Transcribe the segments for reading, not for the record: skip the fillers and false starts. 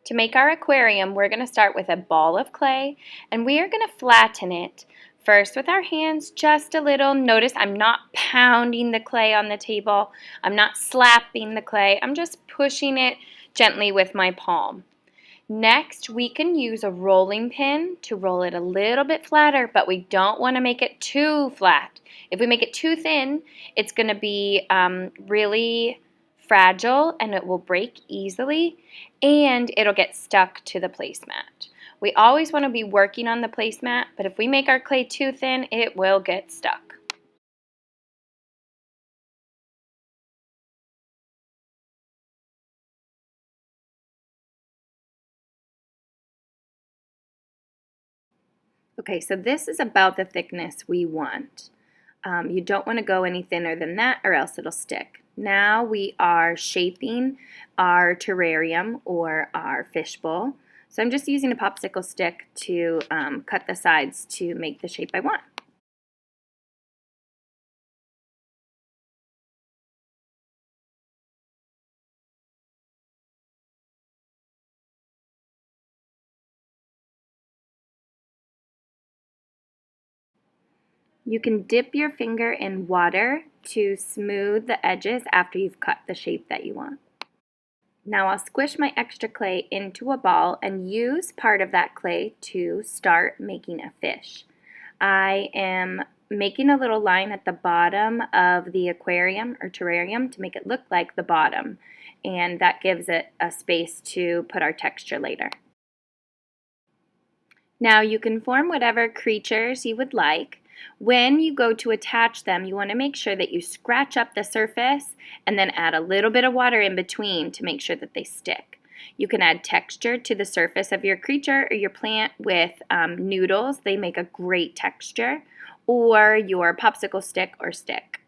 To make our aquarium, we're going to start with a ball of clay and we are going to flatten it first with our hands just a little. Notice I'm not pounding the clay on the table. I'm not slapping the clay. I'm just pushing it gently with my palm. Next, we can use a rolling pin to roll it a little bit flatter, but we don't want to make it too flat. If we make it too thin, it's going to be really fragile and it will break easily and it'll get stuck to the placemat. We always want to be working on the placemat, but if we make our clay too thin, it will get stuck. Okay, so this is about the thickness we want. You don't want to go any thinner than that or else it'll stick. Now we are shaping our terrarium or our fishbowl. So I'm just using a popsicle stick to cut the sides to make the shape I want. You can dip your finger in water to smooth the edges after you've cut the shape that you want. Now I'll squish my extra clay into a ball and use part of that clay to start making a fish. I am making a little line at the bottom of the aquarium or terrarium to make it look like the bottom, and that gives it a space to put our texture later. Now you can form whatever creatures you would like. When you go to attach them, you want to make sure that you scratch up the surface and then add a little bit of water in between to make sure that they stick. You can add texture to the surface of your creature or your plant with noodles. They make a great texture, or your popsicle stick or stick.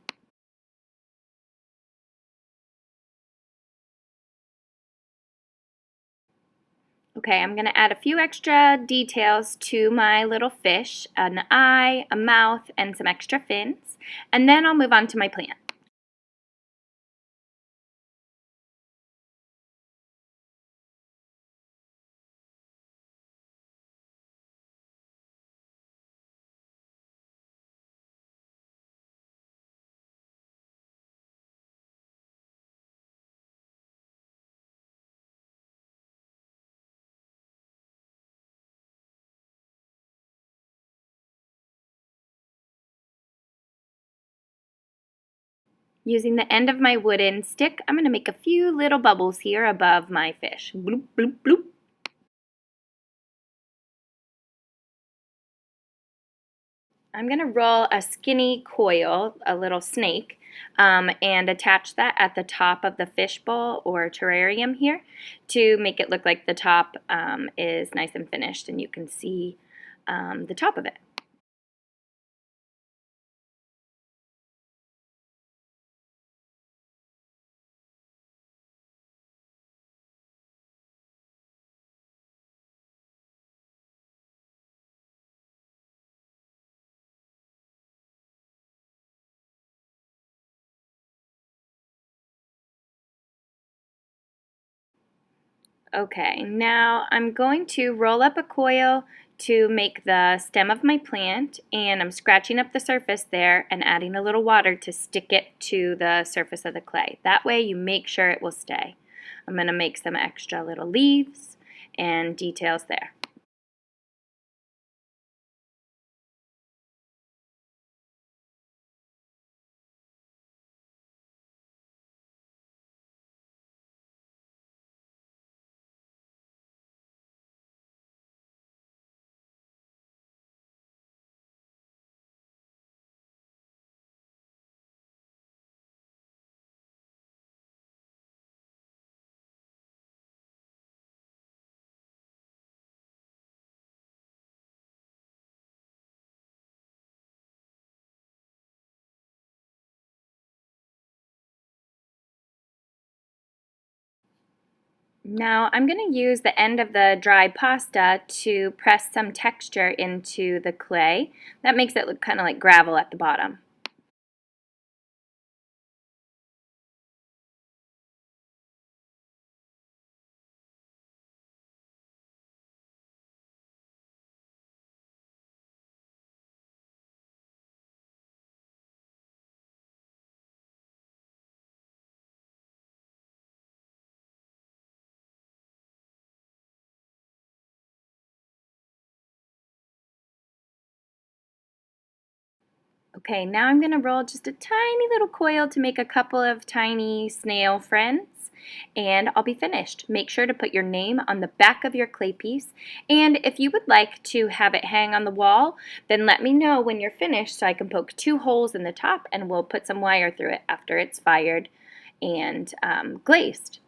Okay, I'm going to add a few extra details to my little fish, an eye, a mouth, and some extra fins, and then I'll move on to my plant. Using the end of my wooden stick, I'm going to make a few little bubbles here above my fish. Bloop, bloop, bloop. I'm going to roll a skinny coil, a little snake, and attach that at the top of the fishbowl or terrarium here to make it look like the top is nice and finished and you can see the top of it. Okay, now I'm going to roll up a coil to make the stem of my plant, and I'm scratching up the surface there and adding a little water to stick it to the surface of the clay. That way you make sure it will stay. I'm going to make some extra little leaves and details there. Now I'm going to use the end of the dry pasta to press some texture into the clay. That makes it look kind of like gravel at the bottom. Okay, now I'm going to roll just a tiny little coil to make a couple of tiny snail friends, and I'll be finished. Make sure to put your name on the back of your clay piece, and if you would like to have it hang on the wall, then let me know when you're finished so I can poke 2 holes in the top and we'll put some wire through it after it's fired and glazed.